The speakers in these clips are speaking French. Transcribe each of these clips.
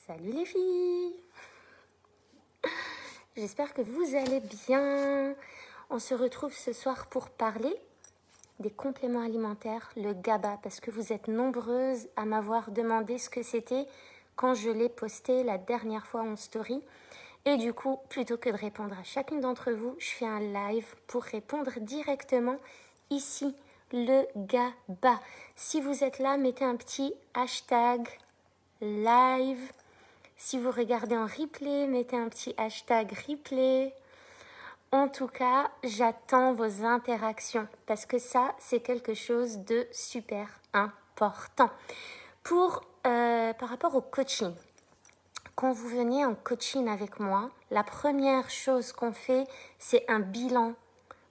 Salut les filles! J'espère que vous allez bien. On se retrouve ce soir pour parler des compléments alimentaires, le GABA, parce que vous êtes nombreuses à m'avoir demandé ce que c'était quand je l'ai posté la dernière fois en story. Et du coup, plutôt que de répondre à chacune d'entre vous, je fais un live pour répondre directement ici, le GABA. Si vous êtes là, mettez un petit hashtag live. Si vous regardez en replay, mettez un petit hashtag replay. En tout cas, j'attends vos interactions parce que ça, c'est quelque chose de super important. Par rapport au coaching, quand vous venez en coaching avec moi, la première chose qu'on fait, c'est un bilan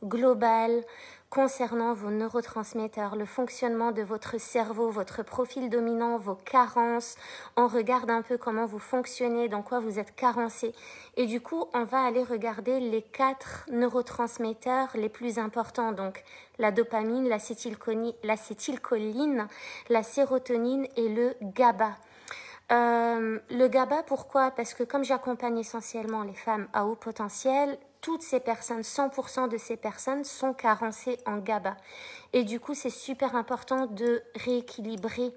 global concernant vos neurotransmetteurs, le fonctionnement de votre cerveau, votre profil dominant, vos carences. On regarde un peu comment vous fonctionnez, dans quoi vous êtes carencé. Et du coup, on va aller regarder les 4 neurotransmetteurs les plus importants. Donc, la dopamine, l'acétylcholine, la sérotonine et le GABA. Le GABA, pourquoi? Parce que comme j'accompagne essentiellement les femmes à haut potentiel, toutes ces personnes, 100% de ces personnes sont carencées en GABA. Et du coup, c'est super important de rééquilibrer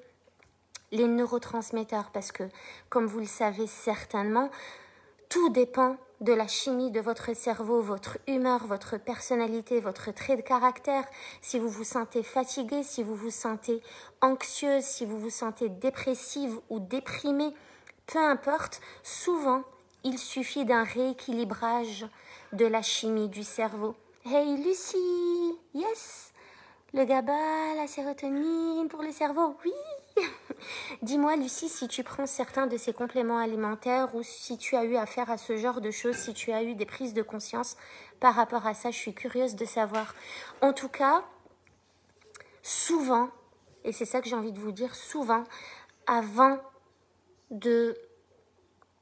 les neurotransmetteurs parce que, comme vous le savez certainement, tout dépend de la chimie de votre cerveau, votre humeur, votre personnalité, votre trait de caractère. Si vous vous sentez fatigué, si vous vous sentez anxieuse, si vous vous sentez dépressive ou déprimée, peu importe, souvent, il suffit d'un rééquilibrage de la chimie du cerveau. Hey Lucie, yes! Le GABA, la sérotonine pour le cerveau, oui! Dis-moi Lucie, si tu prends certains de ces compléments alimentaires ou si tu as eu affaire à ce genre de choses, si tu as eu des prises de conscience par rapport à ça, je suis curieuse de savoir. En tout cas, souvent, et c'est ça que j'ai envie de vous dire, souvent, avant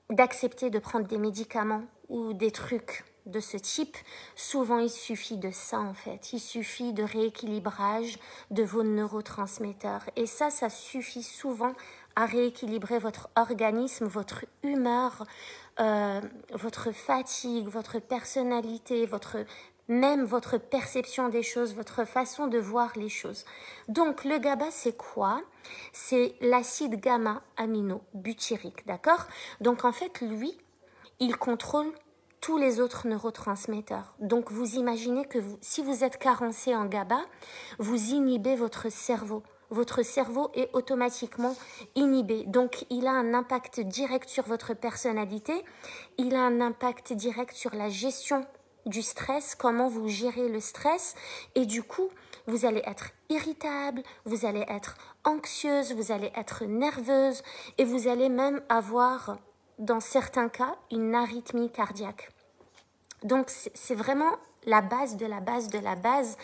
d'accepter de prendre des médicaments ou des trucs de ce type, souvent il suffit de ça en fait. Il suffit de rééquilibrage de vos neurotransmetteurs. Et ça suffit souvent à rééquilibrer votre organisme, votre humeur, votre fatigue, votre personnalité, même votre perception des choses, votre façon de voir les choses. Donc le GABA, c'est quoi? C'est l'acide gamma-aminobutyrique, d'accord? Donc en fait, lui, il contrôle tous les autres neurotransmetteurs. Donc vous imaginez que si vous êtes carencé en GABA, vous inhibez votre cerveau. Votre cerveau est automatiquement inhibé. Donc, il a un impact direct sur votre personnalité. Il a un impact direct sur la gestion du stress, comment vous gérez le stress. Et du coup, vous allez être irritable, vous allez être anxieuse, vous allez être nerveuse et vous allez même avoir, dans certains cas, une arythmie cardiaque. Donc, c'est vraiment la base de la base de la base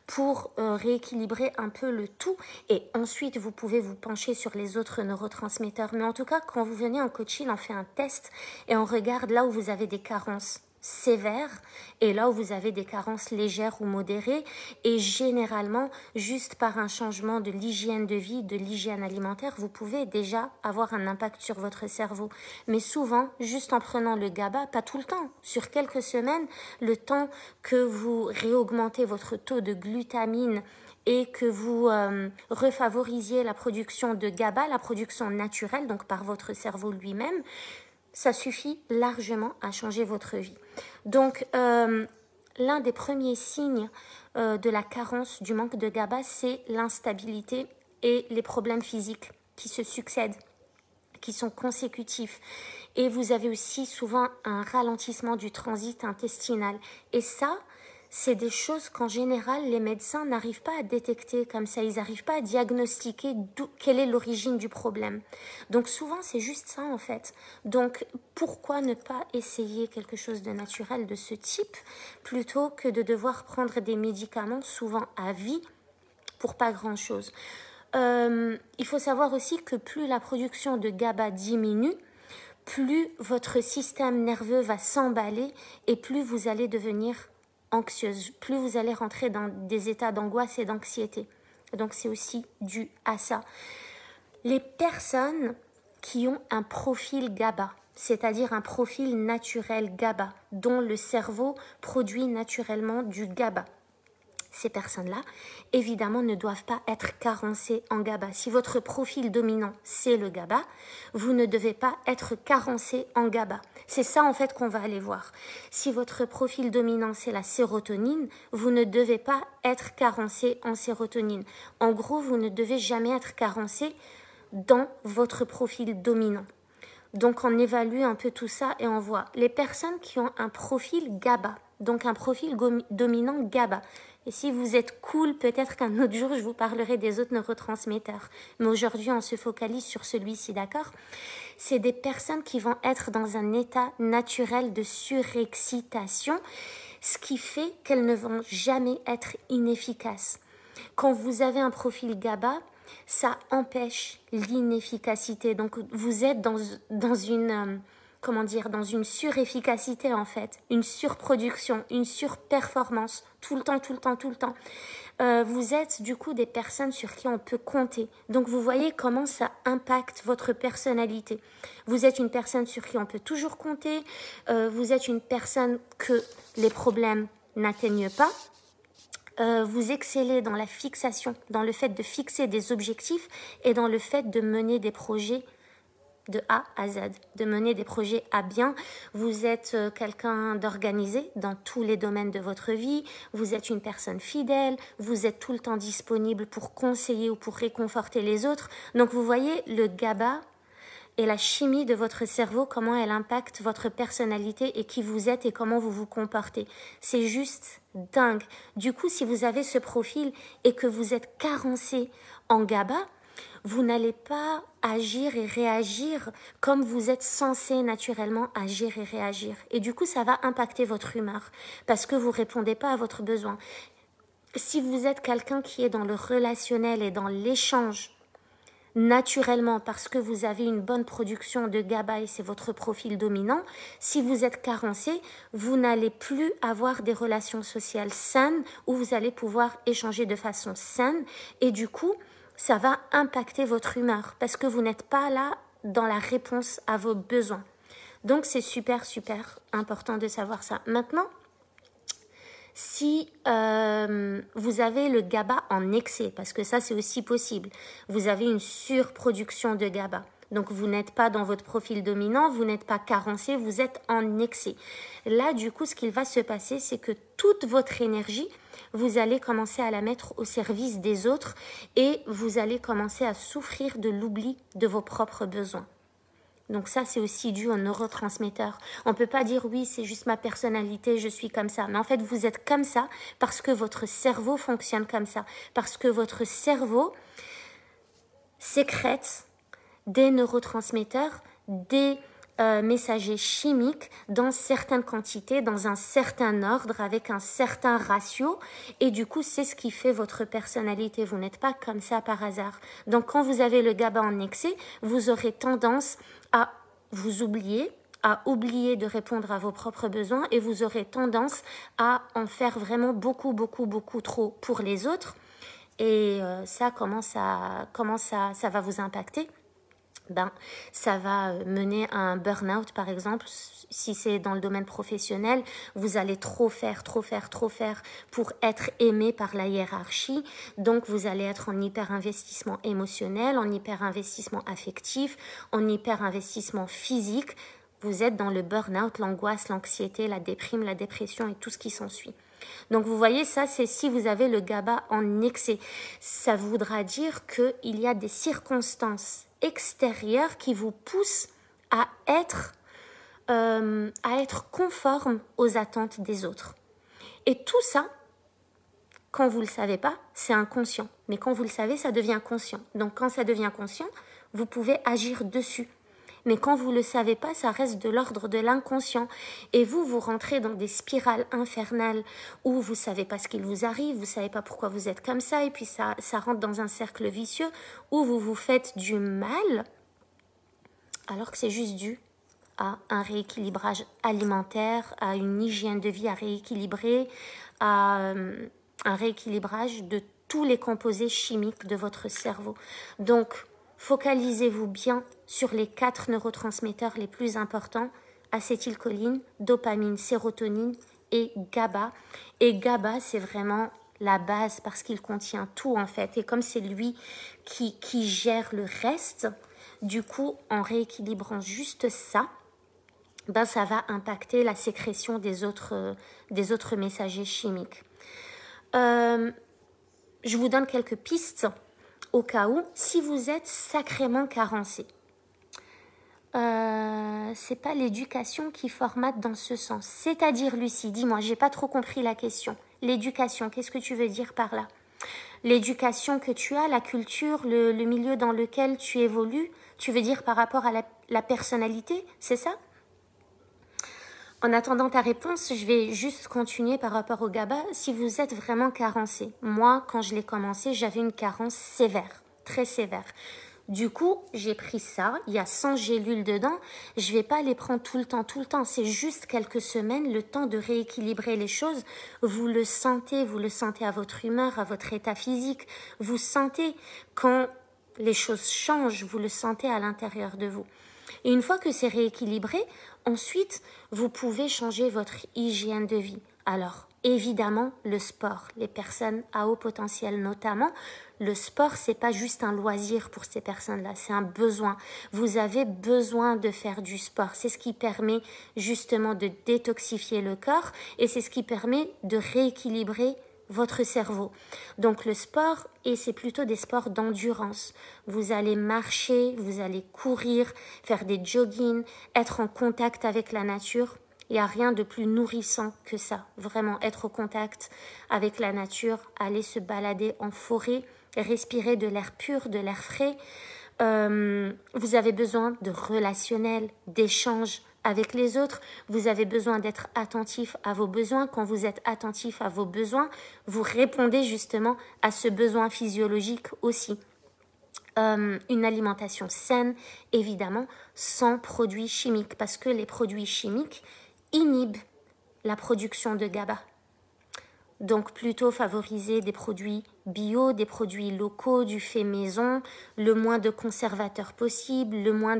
pour rééquilibrer un peu le tout. Et ensuite, vous pouvez vous pencher sur les autres neurotransmetteurs. Mais en tout cas, quand vous venez en coaching, on fait un test et on regarde là où vous avez des carences sévères et là où vous avez des carences légères ou modérées. Et généralement, juste par un changement de l'hygiène de vie, de l'hygiène alimentaire, vous pouvez déjà avoir un impact sur votre cerveau. Mais souvent, juste en prenant le GABA, pas tout le temps, sur quelques semaines, le temps que vous réaugmentez votre taux de glutamine et que vous refavorisiez la production de GABA, la production naturelle, donc par votre cerveau lui-même, ça suffit largement à changer votre vie. Donc, l'un des premiers signes de la carence, du manque de GABA, c'est l'instabilité et les problèmes physiques qui se succèdent, qui sont consécutifs. Et vous avez aussi souvent un ralentissement du transit intestinal. Et ça, c'est des choses qu'en général, les médecins n'arrivent pas à détecter comme ça. Ils n'arrivent pas à diagnostiquer quelle est l'origine du problème. Donc souvent, c'est juste ça en fait. Donc pourquoi ne pas essayer quelque chose de naturel de ce type plutôt que de devoir prendre des médicaments souvent à vie pour pas grand-chose. Il faut savoir aussi que plus la production de GABA diminue, plus votre système nerveux va s'emballer et plus vous allez devenir anxieuse, plus vous allez rentrer dans des états d'angoisse et d'anxiété. Donc c'est aussi dû à ça. Les personnes qui ont un profil GABA, c'est-à-dire un profil naturel GABA, dont le cerveau produit naturellement du GABA. Ces personnes-là, évidemment, ne doivent pas être carencées en GABA. Si votre profil dominant, c'est le GABA, vous ne devez pas être carencé en GABA. C'est ça, en fait, qu'on va aller voir. Si votre profil dominant, c'est la sérotonine, vous ne devez pas être carencé en sérotonine. En gros, vous ne devez jamais être carencé dans votre profil dominant. Donc, on évalue un peu tout ça et on voit les personnes qui ont un profil GABA, donc un profil dominant GABA. Et si vous êtes cool, peut-être qu'un autre jour, je vous parlerai des autres neurotransmetteurs. Mais aujourd'hui, on se focalise sur celui-ci, d'accord? C'est des personnes qui vont être dans un état naturel de surexcitation, ce qui fait qu'elles ne vont jamais être inefficaces. Quand vous avez un profil GABA, ça empêche l'inefficacité. Donc, vous êtes dans une... dans une surefficacité en fait, une surproduction, une surperformance, tout le temps. Vous êtes du coup des personnes sur qui on peut compter. Donc vous voyez comment ça impacte votre personnalité. Vous êtes une personne sur qui on peut toujours compter, vous êtes une personne que les problèmes n'atteignent pas. Vous excellez dans la fixation, dans le fait de fixer des objectifs et dans le fait de mener des projets de A à Z, de mener des projets à bien. Vous êtes quelqu'un d'organisé dans tous les domaines de votre vie, vous êtes une personne fidèle, vous êtes tout le temps disponible pour conseiller ou pour réconforter les autres. Donc vous voyez le GABA et la chimie de votre cerveau, comment elle impacte votre personnalité et qui vous êtes et comment vous vous comportez. C'est juste dingue. Du coup, si vous avez ce profil et que vous êtes carencé en GABA, vous n'allez pas agir et réagir comme vous êtes censé naturellement agir et réagir. Et du coup, ça va impacter votre humeur parce que vous ne répondez pas à votre besoin. Si vous êtes quelqu'un qui est dans le relationnel et dans l'échange, naturellement, parce que vous avez une bonne production de GABA et c'est votre profil dominant, si vous êtes carencé, vous n'allez plus avoir des relations sociales saines où vous allez pouvoir échanger de façon saine et du coup, ça va impacter votre humeur parce que vous n'êtes pas là dans la réponse à vos besoins. Donc, c'est super important de savoir ça. Maintenant, si vous avez le GABA en excès, parce que ça, c'est aussi possible, vous avez une surproduction de GABA. Donc, vous n'êtes pas dans votre profil dominant, vous n'êtes pas carencé, vous êtes en excès. Là, du coup, ce qu'il va se passer, c'est que toute votre énergie, vous allez commencer à la mettre au service des autres et vous allez commencer à souffrir de l'oubli de vos propres besoins. Donc ça, c'est aussi dû aux neurotransmetteurs. On ne peut pas dire oui, c'est juste ma personnalité, je suis comme ça. Mais en fait, vous êtes comme ça parce que votre cerveau fonctionne comme ça. Parce que votre cerveau sécrète des neurotransmetteurs, des messagers chimiques dans certaines quantités, dans un certain ordre, avec un certain ratio. Et du coup, c'est ce qui fait votre personnalité. Vous n'êtes pas comme ça par hasard. Donc, quand vous avez le GABA en excès, vous aurez tendance à vous oublier, à oublier de répondre à vos propres besoins et vous aurez tendance à en faire vraiment beaucoup trop pour les autres. Et ça, comment ça va vous impacter? Ça va mener à un burn-out, par exemple. Si c'est dans le domaine professionnel, vous allez trop faire pour être aimé par la hiérarchie. Donc, vous allez être en hyper-investissement émotionnel, en hyper-investissement affectif, en hyper-investissement physique. Vous êtes dans le burn-out, l'angoisse, l'anxiété, la déprime, la dépression et tout ce qui s'ensuit. Donc, vous voyez, ça, c'est si vous avez le GABA en excès. Ça voudra dire qu'il y a des circonstances extérieures qui vous poussent à être conforme aux attentes des autres. Et tout ça, quand vous ne le savez pas, c'est inconscient. Mais quand vous le savez, ça devient conscient. Donc, quand ça devient conscient, vous pouvez agir dessus. Mais quand vous ne le savez pas, ça reste de l'ordre de l'inconscient. Et vous rentrez dans des spirales infernales où vous ne savez pas ce qu'il vous arrive, vous ne savez pas pourquoi vous êtes comme ça, et puis ça rentre dans un cercle vicieux où vous vous faites du mal, alors que c'est juste dû à un rééquilibrage alimentaire, à une hygiène de vie à rééquilibrer, à un rééquilibrage de tous les composés chimiques de votre cerveau. Donc, focalisez-vous bien sur les 4 neurotransmetteurs les plus importants, acétylcholine, dopamine, sérotonine et GABA. Et GABA, c'est vraiment la base parce qu'il contient tout en fait. Et comme c'est lui qui gère le reste, du coup, en rééquilibrant juste ça, ben, ça va impacter la sécrétion des autres messagers chimiques. Je vous donne quelques pistes au cas où, si vous êtes sacrément carencé. C'est pas l'éducation qui formate dans ce sens. C'est-à-dire, Lucie, dis-moi, j'ai pas trop compris la question. L'éducation, qu'est-ce que tu veux dire par là? L'éducation que tu as, la culture, le milieu dans lequel tu évolues, tu veux dire par rapport à la personnalité, c'est ça? En attendant ta réponse, je vais juste continuer par rapport au GABA. Si vous êtes vraiment carencé, moi, quand je l'ai commencé, j'avais une carence sévère, très sévère. Du coup, j'ai pris ça, il y a 100 gélules dedans, je ne vais pas les prendre tout le temps, c'est juste quelques semaines, le temps de rééquilibrer les choses. Vous le sentez à votre humeur, à votre état physique, vous sentez quand les choses changent, vous le sentez à l'intérieur de vous. Et une fois que c'est rééquilibré, ensuite, vous pouvez changer votre hygiène de vie. Alors, évidemment, le sport, les personnes à haut potentiel notamment, le sport, c'est pas juste un loisir pour ces personnes-là, c'est un besoin. Vous avez besoin de faire du sport. C'est ce qui permet justement de détoxifier le corps et c'est ce qui permet de rééquilibrer votre cerveau. Donc le sport, et c'est plutôt des sports d'endurance. Vous allez marcher, vous allez courir, faire des joggings, être en contact avec la nature. Il n'y a rien de plus nourrissant que ça. Vraiment être au contact avec la nature, aller se balader en forêt, respirer de l'air pur, de l'air frais. Vous avez besoin de relationnel, d'échanges avec les autres. Vous avez besoin d'être attentif à vos besoins. Quand vous êtes attentif à vos besoins, vous répondez justement à ce besoin physiologique aussi. Une alimentation saine, évidemment, sans produits chimiques, parce que les produits chimiques inhibent la production de GABA. Donc plutôt favoriser des produits bio, des produits locaux, du fait maison, le moins de conservateurs possible, le moins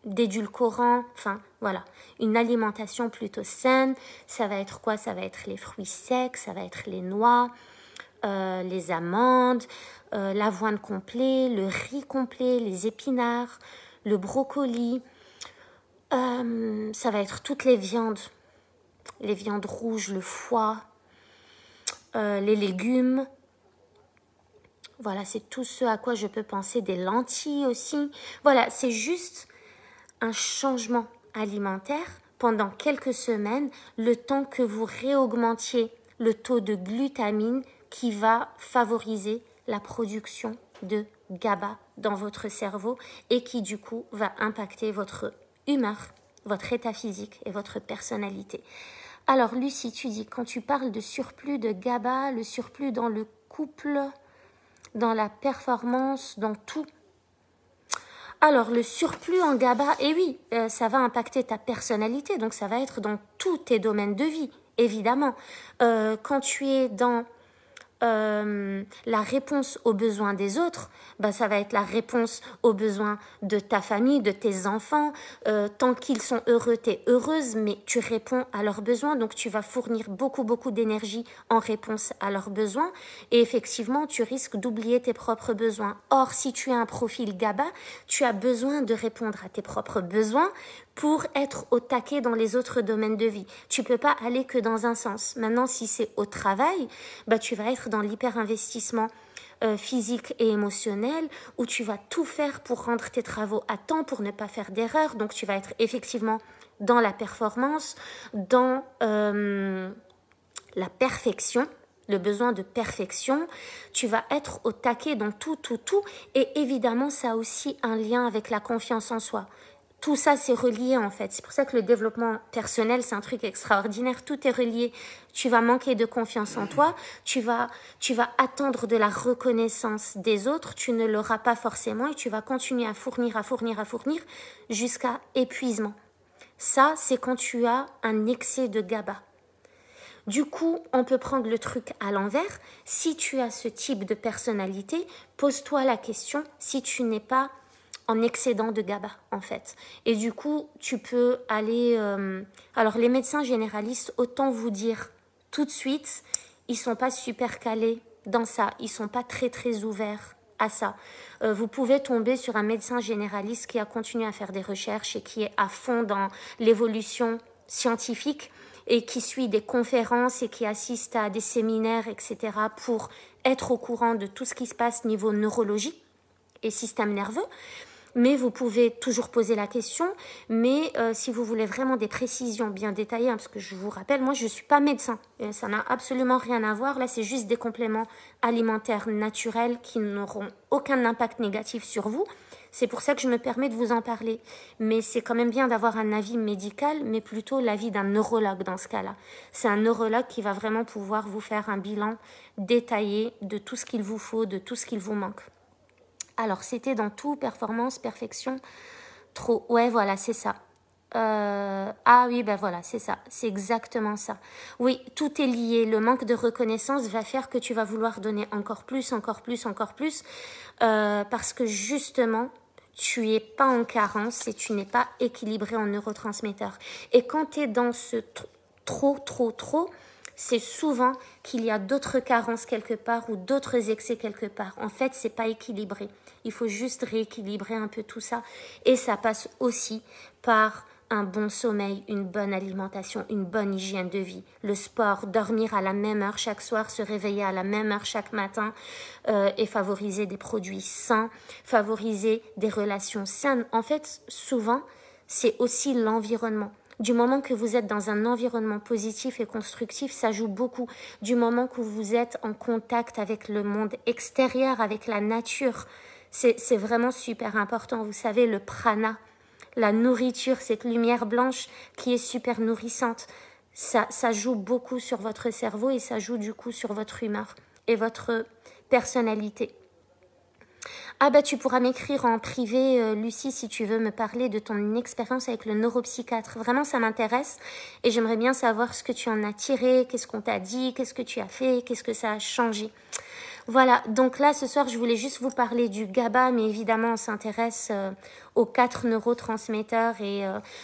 d'édulcorants, enfin voilà, une alimentation plutôt saine. Ça va être quoi? Ça va être les fruits secs, ça va être les noix, les amandes, l'avoine complet, le riz complet, les épinards, le brocoli. Ça va être toutes les viandes rouges, le foie, les légumes. Voilà, c'est tout ce à quoi je peux penser, des lentilles aussi. Voilà, c'est juste un changement alimentaire pendant quelques semaines, le temps que vous réaugmentiez le taux de glutamine qui va favoriser la production de GABA dans votre cerveau et qui du coup va impacter votre humeur, votre état physique et votre personnalité. Alors Lucie, tu dis, quand tu parles de surplus de GABA, le surplus dans le couple, dans la performance, dans tout. Alors le surplus en GABA, et oui, ça va impacter ta personnalité, donc ça va être dans tous tes domaines de vie, évidemment. Quand tu es dans la réponse aux besoins des autres, ben, ça va être la réponse aux besoins de ta famille, de tes enfants. Tant qu'ils sont heureux, tu es heureuse, mais tu réponds à leurs besoins, donc tu vas fournir beaucoup d'énergie en réponse à leurs besoins. Et effectivement, tu risques d'oublier tes propres besoins. Or, si tu as un profil GABA, tu as besoin de répondre à tes propres besoins pour être au taquet dans les autres domaines de vie. Tu peux pas aller que dans un sens. Maintenant, si c'est au travail, bah, tu vas être dans l'hyper-investissement physique et émotionnel où tu vas tout faire pour rendre tes travaux à temps, pour ne pas faire d'erreurs. Donc, tu vas être effectivement dans la performance, dans la perfection, le besoin de perfection. Tu vas être au taquet dans tout. Et évidemment, ça a aussi un lien avec la confiance en soi. Tout ça, c'est relié en fait. C'est pour ça que le développement personnel, c'est un truc extraordinaire. Tout est relié. Tu vas manquer de confiance en toi. Tu vas attendre de la reconnaissance des autres. Tu ne l'auras pas forcément et tu vas continuer à fournir jusqu'à épuisement. Ça, c'est quand tu as un excès de GABA. Du coup, on peut prendre le truc à l'envers. Si tu as ce type de personnalité, pose-toi la question si tu n'es pas en excédent de GABA en fait. Et du coup, tu peux aller... alors les médecins généralistes, autant vous dire tout de suite, ils sont pas super calés dans ça. Ils sont pas très très ouverts à ça. Vous pouvez tomber sur un médecin généraliste qui a continué à faire des recherches et qui est à fond dans l'évolution scientifique et qui suit des conférences et qui assiste à des séminaires, etc. pour être au courant de tout ce qui se passe niveau neurologie et système nerveux. Mais vous pouvez toujours poser la question, mais si vous voulez vraiment des précisions bien détaillées, hein, parce que je vous rappelle, moi je ne suis pas médecin, ça n'a absolument rien à voir, là c'est juste des compléments alimentaires naturels qui n'auront aucun impact négatif sur vous, c'est pour ça que je me permets de vous en parler, mais c'est quand même bien d'avoir un avis médical, mais plutôt l'avis d'un neurologue dans ce cas-là. C'est un neurologue qui va vraiment pouvoir vous faire un bilan détaillé de tout ce qu'il vous faut, de tout ce qu'il vous manque. Alors, c'était dans tout, performance, perfection, trop. Ouais, voilà, c'est ça. Ah oui, ben voilà, c'est ça. C'est exactement ça. Oui, tout est lié. Le manque de reconnaissance va faire que tu vas vouloir donner encore plus, encore plus, encore plus. Parce que justement, tu n'es pas en carence et tu n'es pas équilibré en neurotransmetteurs. Et quand tu es dans ce trop, c'est souvent qu'il y a d'autres carences quelque part ou d'autres excès quelque part. En fait, c'est pas équilibré. Il faut juste rééquilibrer un peu tout ça. Et ça passe aussi par un bon sommeil, une bonne alimentation, une bonne hygiène de vie, le sport, dormir à la même heure chaque soir, se réveiller à la même heure chaque matin et favoriser des produits sains, favoriser des relations saines. En fait, souvent, c'est aussi l'environnement. Du moment que vous êtes dans un environnement positif et constructif, ça joue beaucoup. Du moment que vous êtes en contact avec le monde extérieur, avec la nature, c'est vraiment super important. Vous savez, le prana, la nourriture, cette lumière blanche qui est super nourrissante, ça joue beaucoup sur votre cerveau et ça joue du coup sur votre humeur et votre personnalité. Ah bah tu pourras m'écrire en privé, Lucie, si tu veux me parler de ton expérience avec le neuropsychiatre. Vraiment, ça m'intéresse et j'aimerais bien savoir ce que tu en as tiré, qu'est-ce qu'on t'a dit, qu'est-ce que tu as fait, qu'est-ce que ça a changé. Voilà, donc là, ce soir, je voulais juste vous parler du GABA, mais évidemment, on s'intéresse aux 4 neurotransmetteurs et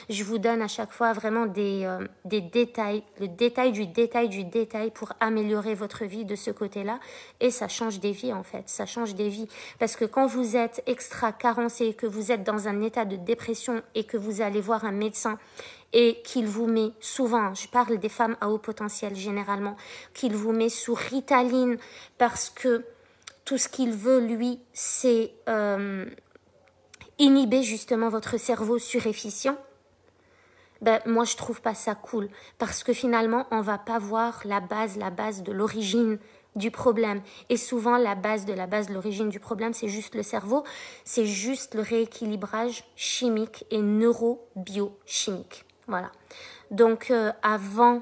je vous donne à chaque fois vraiment des détails, le détail du détail du détail pour améliorer votre vie de ce côté-là. Et ça change des vies, en fait, ça change des vies. Parce que quand vous êtes extra carencé, que vous êtes dans un état de dépression et que vous allez voir un médecin et qu'il vous met souvent, je parle des femmes à haut potentiel généralement, qu'il vous met sous Ritaline parce que tout ce qu'il veut, lui, c'est inhiber justement votre cerveau surefficient, ben, moi je trouve pas ça cool parce que finalement on va pas voir la base de l'origine du problème. Et souvent la base de l'origine du problème, c'est juste le cerveau, c'est juste le rééquilibrage chimique et neurobiochimique. Voilà. Donc avant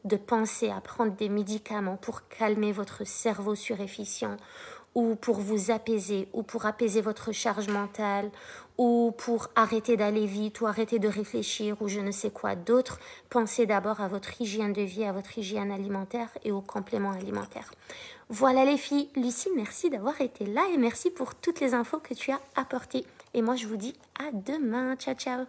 de penser à prendre des médicaments pour calmer votre cerveau surefficient ou pour vous apaiser ou pour apaiser votre charge mentale ou pour arrêter d'aller vite ou arrêter de réfléchir ou je ne sais quoi d'autre, pensez d'abord à votre hygiène de vie, à votre hygiène alimentaire et aux compléments alimentaires. Voilà les filles, Lucie, merci d'avoir été là et merci pour toutes les infos que tu as apportées. Et moi je vous dis à demain, ciao ciao.